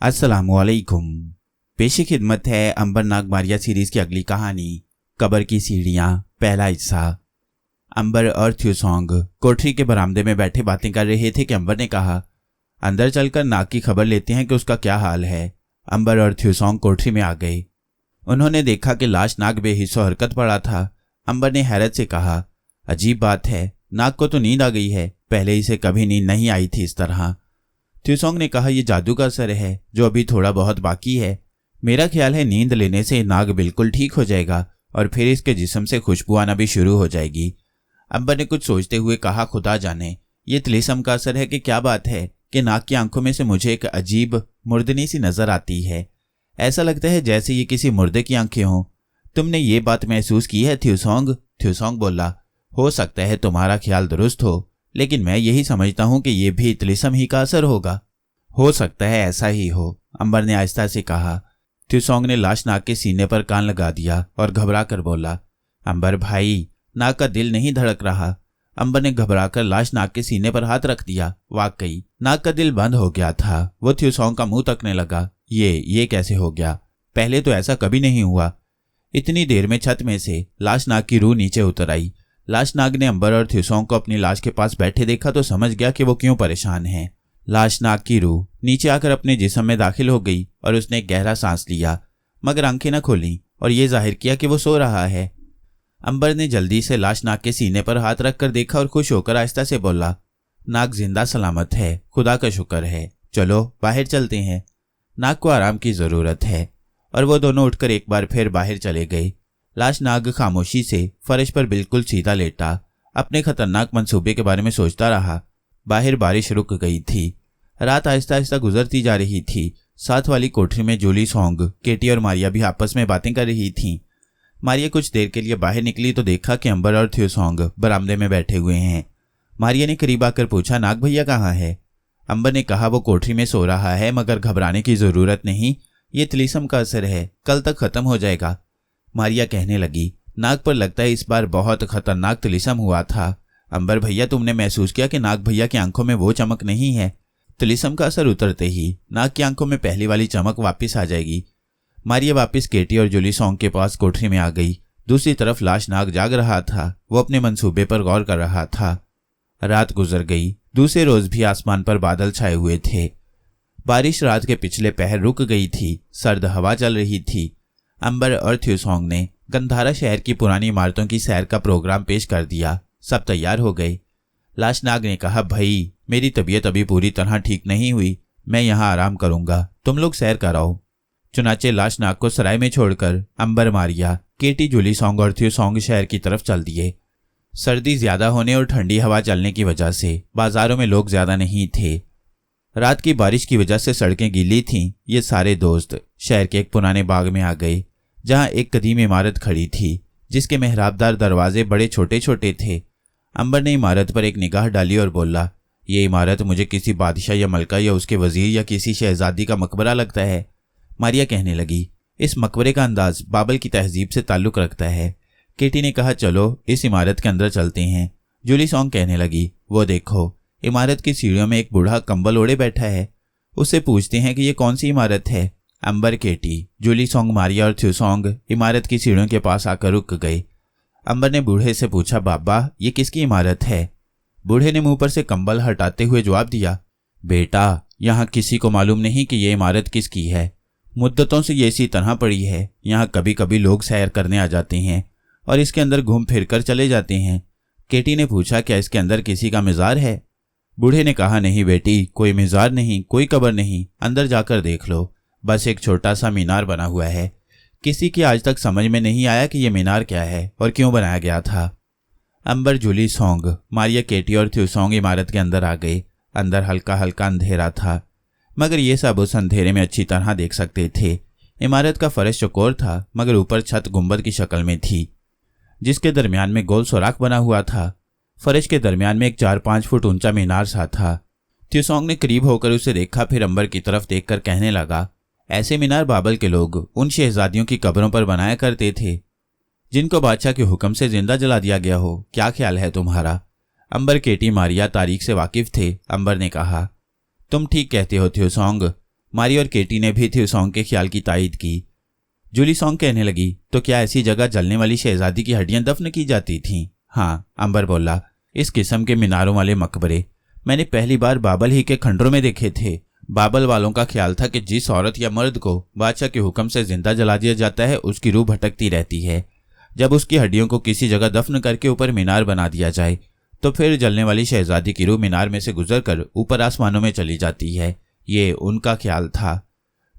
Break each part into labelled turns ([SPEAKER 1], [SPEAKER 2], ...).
[SPEAKER 1] अस्सलामुअलैकुम। पेशी खिदमत है अंबर नाग मारिया सीरीज की अगली कहानी कब्र की सीढ़ियाँ, पहला हिस्सा। अंबर और थ्यूसोंग कोठरी के बरामदे में बैठे बातें कर रहे थे कि अंबर ने कहा, अंदर चलकर नाग की खबर लेते हैं कि उसका क्या हाल है। अंबर और थ्यूसोंग कोठरी में आ गए। उन्होंने देखा कि लाश नाग बेहिस्सो हरकत पड़ा था। अंबर ने हैरत से कहा, अजीब बात है, नाग को तो नींद आ गई है, पहले इसे कभी नींद नहीं आई थी इस तरह। थ्यूसोंग ने कहा, यह जादू का असर है जो अभी थोड़ा बहुत बाकी है। मेरा ख्याल है नींद लेने से नाग बिल्कुल ठीक हो जाएगा और फिर इसके जिस्म से खुशबू आना भी शुरू हो जाएगी। अंबर ने कुछ सोचते हुए कहा, खुदा जाने ये तिलिस्म का असर है कि क्या बात है कि नाग की आंखों में से मुझे एक अजीब मुर्दनी सी नजर आती है। ऐसा लगता है जैसे ये किसी मुर्दे की आंखें हों। तुमने ये बात महसूस की है थ्यूसोंग? थ्यूसोंग बोला, हो सकता है तुम्हारा ख्याल दुरुस्त हो, लेकिन मैं यही समझता हूं कि यह भी तिलिस्म ही का असर होगा। हो सकता है ऐसा ही हो, अंबर ने आहिस्ता से कहा। थ्यूसोंग ने लाश नाग के सीने पर कान लगा दिया और घबरा कर बोला, अंबर भाई, नाग का दिल नहीं धड़क रहा। अंबर ने घबराकर लाश नाग के सीने पर हाथ रख दिया। वाकई नाग का दिल बंद हो गया था। वो थ्यूसोंग का मुंह तकने लगा। ये कैसे हो गया? पहले तो ऐसा कभी नहीं हुआ। इतनी देर में छत में से लाश नाग की रूह नीचे उतर आई। लाश नाग ने अंबर और थ्यूसोंग को अपनी लाश के पास बैठे देखा तो समझ गया कि वो क्यों परेशान हैं। लाश नाग की रूह नीचे आकर अपने जिस्म में दाखिल हो गई और उसने एक गहरा सांस लिया, मगर आंखें न खोली और ये जाहिर किया कि वो सो रहा है। अंबर ने जल्दी से लाश नाग के सीने पर हाथ रखकर देखा और खुश होकर आहिस्ता से बोला, नाग जिंदा सलामत है, खुदा का शुक्र है। चलो बाहर चलते हैं, नाग को आराम की जरूरत है। और वो दोनों उठकर एक बार फिर बाहर चले गए। लाश नाग खामोशी से फर्श पर बिल्कुल सीधा लेटा अपने खतरनाक मंसूबे के बारे में सोचता रहा। बाहर बारिश रुक गई थी। रात आहिस्ता आहिस्ता गुजरती जा रही थी। साथ वाली कोठरी में जूली सोंग, केटी और मारिया भी आपस में बातें कर रही थीं। मारिया कुछ देर के लिए बाहर निकली तो देखा कि अंबर और थ्यूसोंग बरामदे में बैठे हुए हैं। मारिया ने करीब आकर पूछा, नाग भैया कहाँ है? अंबर ने कहा, वो कोठरी में सो रहा है, मगर घबराने की जरूरत नहीं, ये तिलिस्म का असर है, कल तक खत्म हो जाएगा। मारिया कहने लगी, नाग पर लगता है इस बार बहुत खतरनाक तिलिस्म हुआ था। अंबर भैया, तुमने महसूस किया कि नाग भैया की आंखों में वो चमक नहीं है? तिलिस्म का असर उतरते ही नाग की आंखों में पहली वाली चमक वापस आ जाएगी। मारिया वापस केटी और जूली सोंग के पास कोठरी में आ गई। दूसरी तरफ लाश नाग जाग रहा था। वो अपने मंसूबे पर गौर कर रहा था। रात गुजर गई। दूसरे रोज भी आसमान पर बादल छाए हुए थे। बारिश रात के पिछले पहर रुक गई थी। सर्द हवा चल रही थी। अंबर और थ्यूसोंग ने गंधारा शहर की पुरानी इमारतों की सैर का प्रोग्राम पेश कर दिया। सब तैयार हो गए। लाश नाग ने कहा, भाई मेरी तबीयत अभी पूरी तरह ठीक नहीं हुई, मैं यहाँ आराम करूंगा, तुम लोग सैर कराओ। चुनाचे लाश नाग को सराय में छोड़कर अंबर, मारिया, केटी, जूली सोंग और थ्यूसोंग शहर की तरफ चल दिए। सर्दी ज्यादा होने और ठंडी हवा चलने की वजह से बाजारों में लोग ज्यादा नहीं थे। रात की बारिश की वजह से सड़कें गीली थीं। ये सारे दोस्त शहर के एक पुराने बाग में आ गए, जहां एक कदीम इमारत खड़ी थी जिसके मेहराबदार दरवाजे बड़े छोटे छोटे थे। अंबर ने इमारत पर एक निगाह डाली और बोला, ये इमारत मुझे किसी बादशाह या मलका या उसके वजीर या किसी शहजादी का मकबरा लगता है। मारिया कहने लगी, इस मकबरे का अंदाज बाबल की तहजीब से ताल्लुक रखता है। केटी ने कहा, चलो इस इमारत के अंदर चलते हैं। जूली सोंग कहने लगी, वो देखो, इमारत की सीढ़ियों में एक बूढ़ा कंबल ओढ़े बैठा है, उससे पूछते हैं कि ये कौन सी इमारत है। अंबर, केटी, जूली सोंग, मारिया और थ्यूसोंग इमारत की सीढ़ियों के पास आकर रुक गए। अंबर ने बूढ़े से पूछा, बाबा ये किसकी इमारत है? बूढ़े ने मुंह पर से कंबल हटाते हुए जवाब दिया, बेटा यहाँ किसी को मालूम नहीं कि ये इमारत किसकी है। मुद्दतों से ये इसी तरह पड़ी है। यहाँ कभी कभी लोग सैर करने आ जाते हैं और इसके अंदर घूम फिर कर चले जाते हैं। केटी ने पूछा, क्या इसके अंदर किसी का मिजार है? बूढ़े ने कहा, नहीं बेटी, कोई मिजार नहीं, कोई कब्र नहीं, अंदर जाकर देख लो, बस एक छोटा सा मीनार बना हुआ है। किसी की आज तक समझ में नहीं आया कि यह मीनार क्या है और क्यों बनाया गया था। अंबर, जूली सोंग, मारिया, केटी और थ्यूसोंग इमारत के अंदर आ गए। अंदर हल्का हल्का अंधेरा था, मगर ये सब उस अंधेरे में अच्छी तरह देख सकते थे। इमारत का फर्श चौकोर था, मगर ऊपर छत गुंबद की शक्ल में थी, जिसके दरमियान में गोल सुराख बना हुआ था। फर्श के दरमियान में एक 4-5 फुट ऊंचा मीनार सा था। थ्यूसोंग ने करीब होकर उसे देखा, फिर अंबर की तरफ देखकर कहने लगा, ऐसे मीनार बाबल के लोग उन शहजादियों की कब्रों पर बनाया करते थे जिनको बादशाह के हुक्म से जिंदा जला दिया गया हो। क्या ख्याल है तुम्हारा? अंबर, केटी, मारिया तारीख से वाकिफ थे। अंबर ने कहा, तुम ठीक कहते हो थ्यूसोंग, मारी और केटी ने भी थ्यूसोंग के ख्याल की तायद की। जूली सॉन्ग कहने लगी, तो क्या ऐसी जगह जलने वाली शहजादी की हड्डियां दफन की जाती थीं? हाँ, अंबर बोला, इस किस्म के मीनारों वाले मकबरे मैंने पहली बार बाबल ही के खंडरों में देखे थे। बाबल वालों का ख्याल था कि जिस औरत या मर्द को बादशाह के हुक्म से जिंदा जला दिया जाता है उसकी रूह भटकती रहती है। जब उसकी हड्डियों को किसी जगह दफन करके ऊपर मीनार बना दिया जाए तो फिर जलने वाली शहजादी की रूह मीनार में से गुजरकर ऊपर आसमानों में चली जाती है। ये उनका ख्याल था।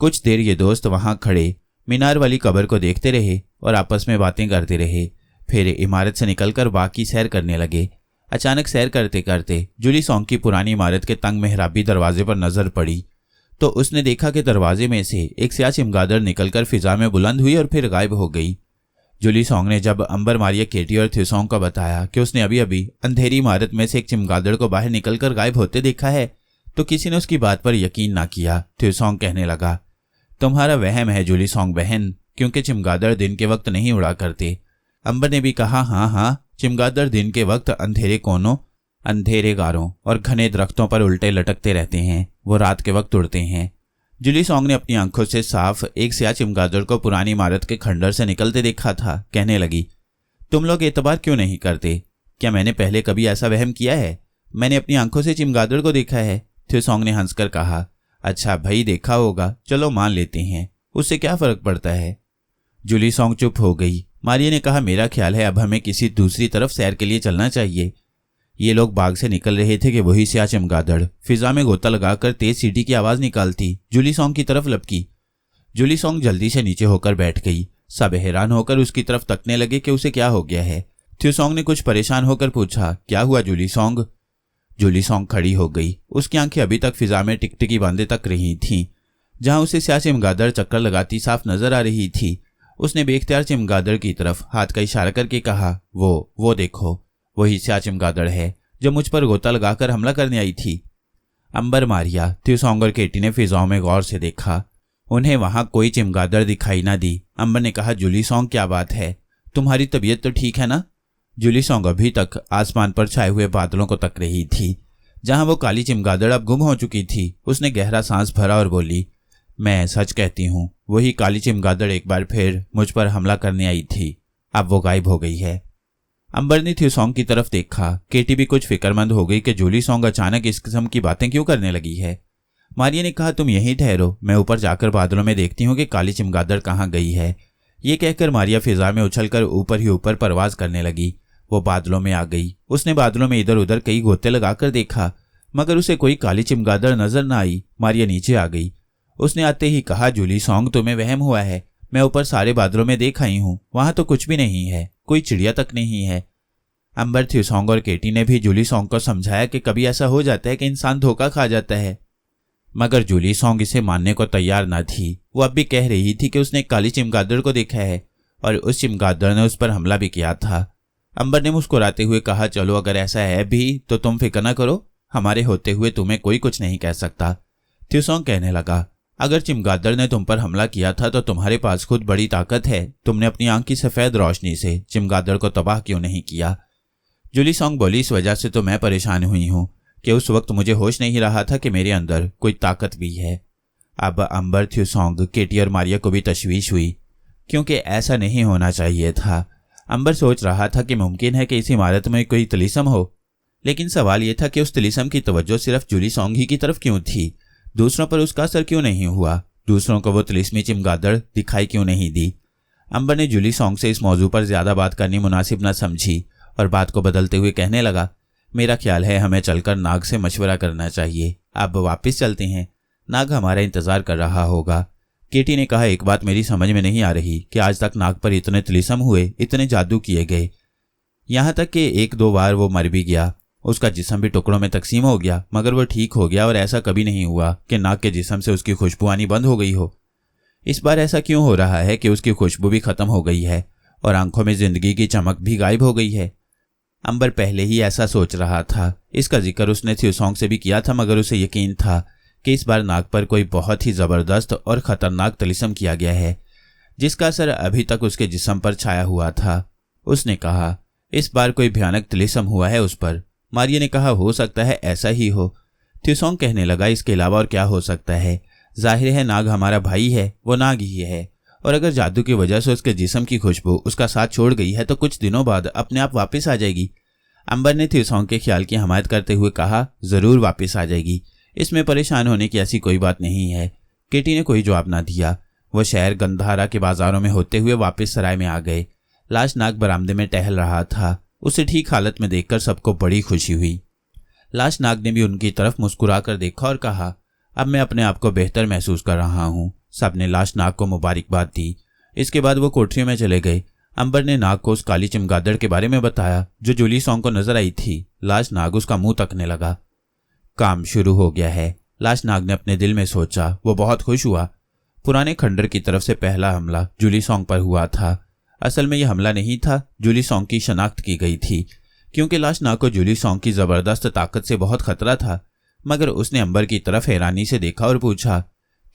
[SPEAKER 1] कुछ देर ये दोस्त वहां खड़े मीनार वाली कब्र को देखते रहे और आपस में बातें करते रहे। फिर इमारत से निकलकर बाकी सैर करने लगे। अचानक सैर करते करते जूली सॉन्ग की पुरानी इमारत के तंग मेहराबी दरवाजे पर नजर पड़ी तो उसने देखा कि दरवाजे में से एक स्याह चमगादड़ निकलकर फिजा में बुलंद हुई और फिर गायब हो गई। जूली सॉन्ग ने जब अंबर, मारिया, केटी और थ्यूसोंग को बताया कि उसने अभी अभी अंधेरी इमारत में से एक चमगादड़ को बाहर निकलकर गायब होते देखा है तो किसी ने उसकी बात पर यकीन ना किया। थ्यूसोंग कहने लगा, तुम्हारा वहम है जूली सॉन्ग बहन, क्योंकि चमगादड़ दिन के वक्त नहीं उड़ा करते। अंबर ने भी कहा, हाँ, चमगादड़ दिन के वक्त अंधेरे कोनों, अंधेरे गारों और घने दरख्तों पर उल्टे लटकते रहते हैं, वो रात के वक्त उड़ते हैं। जूली सॉन्ग ने अपनी आंखों से साफ एक स्याह चमगादड़ को पुरानी इमारत के खंडर से निकलते देखा था। कहने लगी, तुम लोग एतबार क्यों नहीं करते? क्या मैंने पहले कभी ऐसा वहम किया है? मैंने अपनी आंखों से चमगादड़ को देखा है। थ्यूसोंग ने हंसकर कहा, अच्छा भाई, देखा होगा, चलो मान लेते हैं, उससे क्या फर्क पड़ता है। जूली सॉन्ग चुप हो गई। मारिया ने कहा, मेरा ख्याल है अब हमें किसी दूसरी तरफ सैर के लिए चलना चाहिए। ये लोग बाग से निकल रहे थे कि वही स्याह चमगादड़ फिजा में गोता लगाकर तेज सीटी की आवाज निकालती जूली सॉन्ग की तरफ लपकी। जूली सॉन्ग जल्दी से नीचे होकर बैठ गई। सब हैरान होकर उसकी तरफ तकने लगे कि उसे क्या हो गया है। थ्यूसोंग ने कुछ परेशान होकर पूछा, क्या हुआ जूली सॉन्ग? जूली सॉन्ग खड़ी हो गई। उसकी आंखें अभी तक फिजा में टिकटिकी बांधे तक रही थीं। जहां उसे स्याह चमगादड़ चक्कर लगाती साफ नजर आ रही थी। उसने बेख्तियार चमगादड़ की तरफ हाथ का इशारा करके कहा, वो देखो, वही स्याह चमगादड़ है जो मुझ पर गोता लगाकर हमला करने आई थी। अंबर, मारिया, थ्यूसोंग और केटी ने फिजाओं में गौर से देखा। उन्हें वहां कोई चमगादड़ दिखाई ना दी। अंबर ने कहा, जूली सॉन्ग, क्या बात है? तुम्हारी तबीयत तो ठीक है ना? जूली सॉन्ग अभी तक आसमान पर छाए हुए बादलों को तक रही थी जहां वो काली चमगादड़ अब गुम हो चुकी थी। उसने गहरा सांस भरा और बोली, मैं सच कहती हूँ, वही काली चमगादड़ एक बार फिर मुझ पर हमला करने आई थी। अब वो गायब हो गई है। अंबर ने थ्यूसोंग की तरफ देखा। केटी भी कुछ फिक्रमंद हो गई कि जूली सॉन्ग अचानक इस किस्म की बातें क्यों करने लगी है। मारिया ने कहा, तुम यहीं ठहरो, मैं ऊपर जाकर बादलों में देखती हूँ कि काली चमगादड़ कहाँ गई है। ये कहकर मारिया फिजा में उछलकर ऊपर ही ऊपर परवाज करने लगी। वो बादलों में आ गई। उसने बादलों में इधर उधर कई गोते लगाकर देखा मगर उसे कोई काली चमगादड़ नजर न आई। मारिया नीचे आ गई। उसने आते ही कहा, जूली सॉन्ग, तुम्हें वहम हुआ है। मैं ऊपर सारे बादलों में देख आई हूँ, वहां तो कुछ भी नहीं है, कोई चिड़िया तक नहीं है। अंबर, थ्यूसोंग और केटी ने भी जूली सॉन्ग को समझाया कि कभी ऐसा हो जाता है कि इंसान धोखा खा जाता है, मगर जूली सॉन्ग इसे मानने को तैयार न थी। वो अब भी कह रही थी कि उसने एक काली चमगादड़ को देखा है और उस चमगादड़ ने उस पर हमला भी किया था। अंबर ने मुस्कुराते हुए कहा, चलो अगर ऐसा है भी तो तुम फिक्र न करो, हमारे होते हुए तुम्हें कोई कुछ नहीं कह सकता। थ्यूसोंग कहने लगा, अगर चमगादड़ ने तुम पर हमला किया था तो तुम्हारे पास खुद बड़ी ताकत है। तुमने अपनी आंख की सफेद रोशनी से चमगादड़ को तबाह क्यों नहीं किया? जूली सॉन्ग बोली, इस वजह से तो मैं परेशान हुई हूं कि उस वक्त मुझे होश नहीं रहा था कि मेरे अंदर कोई ताकत भी है। अब अंबर, थ्यूसोंग, केटी और मारिया को भी तशवीश हुई क्योंकि ऐसा नहीं होना चाहिए था। अंबर सोच रहा था कि मुमकिन है कि इस इमारत में कोई तिलिस्म हो, लेकिन सवाल यह था कि उस तिलिस्म की तवज्जो सिर्फ जूली सॉन्ग ही की तरफ क्यों थी? दूसरों पर उसका असर क्यों नहीं हुआ? दूसरों को वो तिलिस्मी चमगादड़ दिखाई क्यों नहीं दी? अंबर ने जूली सॉन्ग से इस मौजू पर ज्यादा बात करनी मुनासिब न समझी और बात को बदलते हुए कहने लगा, मेरा ख्याल है हमें चलकर नाग से मशवरा करना चाहिए। अब वापस चलते हैं, नाग हमारा इंतजार कर रहा होगा। केटी ने कहा, एक बात मेरी समझ में नहीं आ रही कि आज तक नाग पर इतने तिलिस्म हुए, इतने जादू किए गए, यहाँ तक कि एक दो बार वो मर भी गया, उसका जिस्म भी टुकड़ों में तकसीम हो गया, मगर वो ठीक हो गया और ऐसा कभी नहीं हुआ कि नाग के जिस्म से उसकी खुशबू आनी बंद हो गई हो। इस बार ऐसा क्यों हो रहा है कि उसकी खुशबू भी खत्म हो गई है और आंखों में जिंदगी की चमक भी गायब हो गई है? अंबर पहले ही ऐसा सोच रहा था। इसका जिक्र उसने थ्यूसोंग से भी किया था, मगर उसे यकीन था कि इस बार नाग पर कोई बहुत ही जबरदस्त और खतरनाक तिलिस्म किया गया है जिसका असर अभी तक उसके जिस्म पर छाया हुआ था। उसने कहा, इस बार कोई भयानक तिलिस्म हुआ है उस पर। मारिया ने कहा, हो सकता है ऐसा ही हो। थ्यूसोंग कहने लगा, इसके अलावा और क्या हो सकता है? जाहिर है नाग हमारा भाई है, वो नाग ही है, और अगर जादू की वजह से उसके जिस्म की खुशबू उसका साथ छोड़ गई है तो कुछ दिनों बाद अपने आप वापस आ जाएगी। अंबर ने थ्यूसॉन्ग के ख्याल की हमायत करते हुए कहा, जरूर वापस आ जाएगी, इसमें परेशान होने की ऐसी कोई बात नहीं है। केटी ने कोई जवाब ना दिया। वो शहर गंधारा के बाजारों में होते हुए वापस सराय में आ गए। लाश नाग बरामदे में टहल रहा था। उसे ठीक हालत में देखकर सबको बड़ी खुशी हुई। लाश नाग ने भी उनकी तरफ मुस्कुरा कर देखा और कहा, अब मैं अपने आप को बेहतर महसूस कर रहा हूँ। सबने लाश नाग को मुबारकबाद दी। इसके बाद वो कोठरी में चले गए। अंबर ने नाग को उस काली चमगादड़ के बारे में बताया जो जूली सॉन्ग को नजर आई थी। लाश नाग उसका मुंह तकने लगा। काम शुरू हो गया है, लाश नाग ने अपने दिल में सोचा। वो बहुत खुश हुआ। पुराने खंडर की तरफ से पहला हमला जूली सॉन्ग पर हुआ था। असल में यह हमला नहीं था, जूली सॉन्ग की शनाख्त की गई थी, क्योंकि लाश नाग को जूली सॉन्ग की जबरदस्त ताकत से बहुत खतरा था। मगर उसने अंबर की तरफ हैरानी से देखा और पूछा,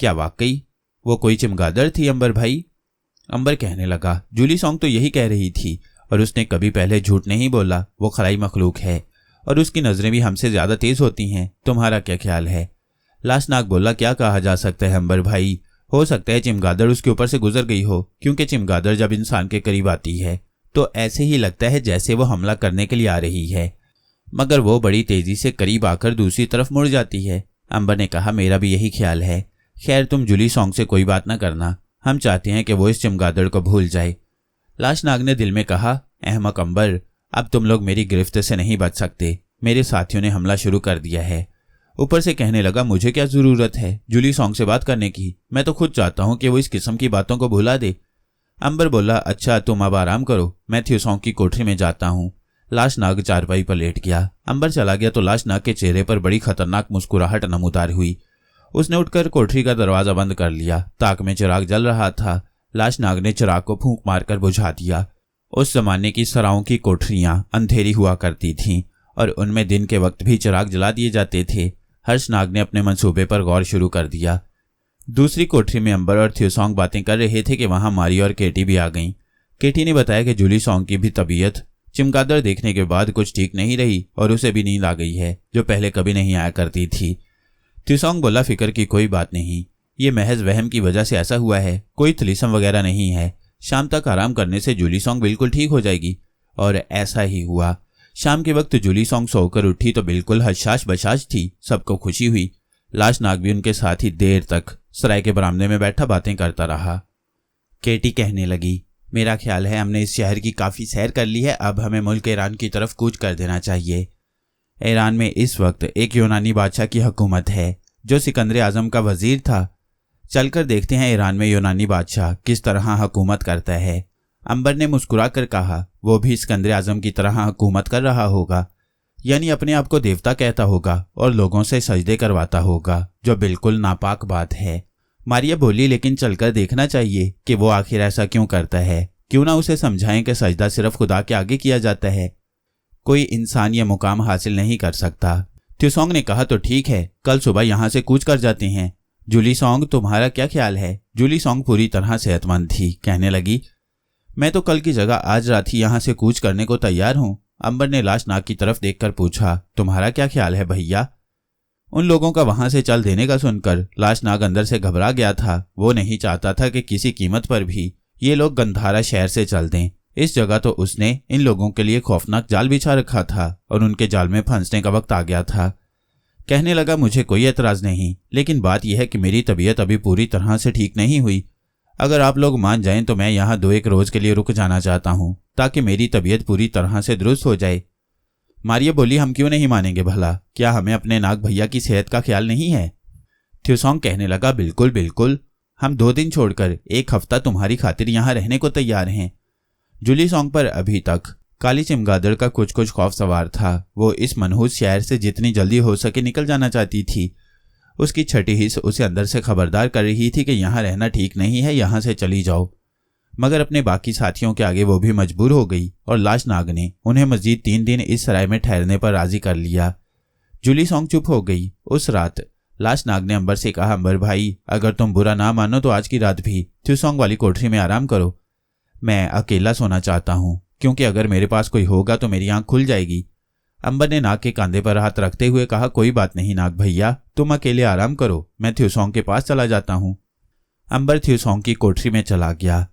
[SPEAKER 1] क्या वाकई वो कोई चमगादड़ थी अंबर भाई? अंबर कहने लगा, जूली सॉन्ग तो यही कह रही थी और उसने कभी पहले झूठ नहीं बोला। वो खलाई मखलूक है और उसकी नजरें भी हमसे ज्यादा तेज होती हैं। तुम्हारा क्या ख्याल है? लाश नाग बोला, क्या कहा जा सकता है अंबर भाई, हो सकता है चिमगादड़ उसके ऊपर से गुजर गई हो, क्योंकि चिमगादड़ जब इंसान के करीब आती है तो ऐसे ही लगता है जैसे वो हमला करने के लिए आ रही है, मगर वो बड़ी तेजी से करीब आकर दूसरी तरफ मुड़ जाती है। अंबर ने कहा, मेरा भी यही ख्याल है। खैर तुम जूली सॉन्ग से कोई बात ना करना, हम चाहते हैं कि वो इस चमगादड़ को भूल जाए। लाश नाग ने दिल में कहा, अहमक अंबर, अब तुम लोग मेरी गिरफ्त से नहीं बच सकते। मेरे साथियों ने हमला शुरू कर दिया है। ऊपर से कहने लगा, मुझे क्या जरूरत है जूली सॉन्ग से बात करने की, मैं तो खुद चाहता हूं कि वो इस किस्म की बातों को भुला दे। अंबर बोला, अच्छा तुम अब आराम करो, मैं थ्यूसॉन्ग की कोठरी में जाता हूँ। लाश नाग चारपाई पर लेट गया। अंबर चला गया तो लाश नाग के चेहरे पर बड़ी खतरनाक मुस्कुराहट नमूदार हुई। उसने उठकर कोठरी का दरवाजा बंद कर लिया। ताक में चिराग जल रहा था। लाश नाग ने चिराग को फूंक मारकर बुझा दिया। उस जमाने की सराओं की कोठरियां अंधेरी हुआ करती थीं और उनमें दिन के वक्त भी चिराग जला दिए जाते थे। हर्ष नाग ने अपने मंसूबे पर गौर शुरू कर दिया। दूसरी कोठरी में अंबर और थ्यूसॉन्ग बातें कर रहे थे कि वहां मारी और केटी भी आ गईं। केटी ने बताया कि जूली सॉन्ग की भी तबीयत चमगादड़ देखने के बाद कुछ ठीक नहीं रही और उसे भी नींद आ गई है, जो पहले कभी नहीं आया करती थी। थ्यूसॉन्ग बोला, फिक्र की कोई बात नहीं, ये महज वहम की वजह से ऐसा हुआ है, कोई थलीसम वगैरह नहीं है। शाम तक आराम करने से जूली सॉन्ग बिल्कुल ठीक हो जाएगी। और ऐसा ही हुआ। शाम के वक्त जूली सॉन्ग सोकर उठी तो बिल्कुल हशाश बशाश थी। सबको खुशी हुई। लाश नाग भी उनके साथ ही देर तक सराय के बरामदे में बैठा बातें करता रहा। केटी कहने लगी, मेरा ख्याल है हमने इस शहर की काफ़ी सैर कर ली है, अब हमें मुल्क ईरान की तरफ कूच कर देना चाहिए। ईरान में इस वक्त एक यूनानी बादशाह की हुकूमत है जो सिकंदर आजम का वजीर था। चलकर देखते हैं ईरान में यूनानी बादशाह किस तरह हुकूमत करता है। अंबर ने मुस्कुरा कर कहा, वो भी सिकंदर आजम की तरह हुकूमत कर रहा होगा, यानी अपने आप को देवता कहता होगा और लोगों से सजदे करवाता होगा, जो बिल्कुल नापाक बात है। मारिया बोली, लेकिन चलकर देखना चाहिए कि वो आखिर ऐसा क्यों करता है। क्यों ना उसे समझाएं कि सजदा सिर्फ खुदा के आगे किया जाता है, कोई इंसान ये मुकाम हासिल नहीं कर सकता। थ्यूसॉन्ग ने कहा, तो ठीक है, कल सुबह यहाँ से कूच कर जाते हैं। जूली सॉन्ग, तुम्हारा क्या ख्याल है? जूली सॉन्ग पूरी तरह सेहतमंद थी। कहने लगी, मैं तो कल की जगह आज रात ही यहाँ से कूच करने को तैयार हूँ। अंबर ने लाश नाग की तरफ देखकर पूछा, तुम्हारा क्या ख्याल है भैया? उन लोगों का वहां से चल देने का सुनकर लाश नाग अंदर से घबरा गया था। वो नहीं चाहता था कि किसी कीमत पर भी ये लोग गंधारा शहर से चल दें। इस जगह तो उसने इन लोगों के लिए खौफनाक जाल बिछा रखा था और उनके जाल में फंसने का वक्त आ गया था। कहने लगा, मुझे कोई एतराज नहीं, लेकिन बात यह है कि मेरी तबीयत अभी पूरी तरह से ठीक नहीं हुई। अगर आप लोग मान जाएं तो मैं यहाँ 2-1 रोज के लिए रुक जाना चाहता हूँ, ताकि मेरी तबीयत पूरी तरह से दुरुस्त हो जाए। मारिया बोली, हम क्यों नहीं मानेंगे भला, क्या हमें अपने नाग भैया की सेहत का ख्याल नहीं है? थ्यूसॉन्ग कहने लगा, बिल्कुल बिल्कुल, हम 2 दिन छोड़कर 1 हफ्ता तुम्हारी खातिर यहाँ रहने को तैयार हैं। जूली सॉन्ग पर अभी तक काली चमगादड़ का कुछ कुछ खौफ सवार था। वो इस मनहूस शहर से जितनी जल्दी हो सके निकल जाना चाहती थी। उसकी छठी हिस्स उसे अंदर से खबरदार कर रही थी कि यहाँ रहना ठीक नहीं है, यहाँ से चली जाओ। मगर अपने बाकी साथियों के आगे वो भी मजबूर हो गई और लाश नाग ने उन्हें मजीद 3 दिन इस सराय में ठहरने पर राजी कर लिया। जूली सॉन्ग चुप हो गई। उस रात लाश नाग ने अंबर से कहा, अंबर भाई, अगर तुम बुरा ना मानो तो आज की रात भी थ्यूसॉन्ग वाली कोठरी में आराम करो। मैं अकेला सोना चाहता हूँ, क्योंकि अगर मेरे पास कोई होगा तो मेरी आंख खुल जाएगी। अंबर ने नाग के कंधे पर हाथ रखते हुए कहा, कोई बात नहीं नाग भैया, तुम अकेले आराम करो, मैं थ्यूसोंग के पास चला जाता हूँ। अंबर थ्यूसोंग की कोठरी में चला गया।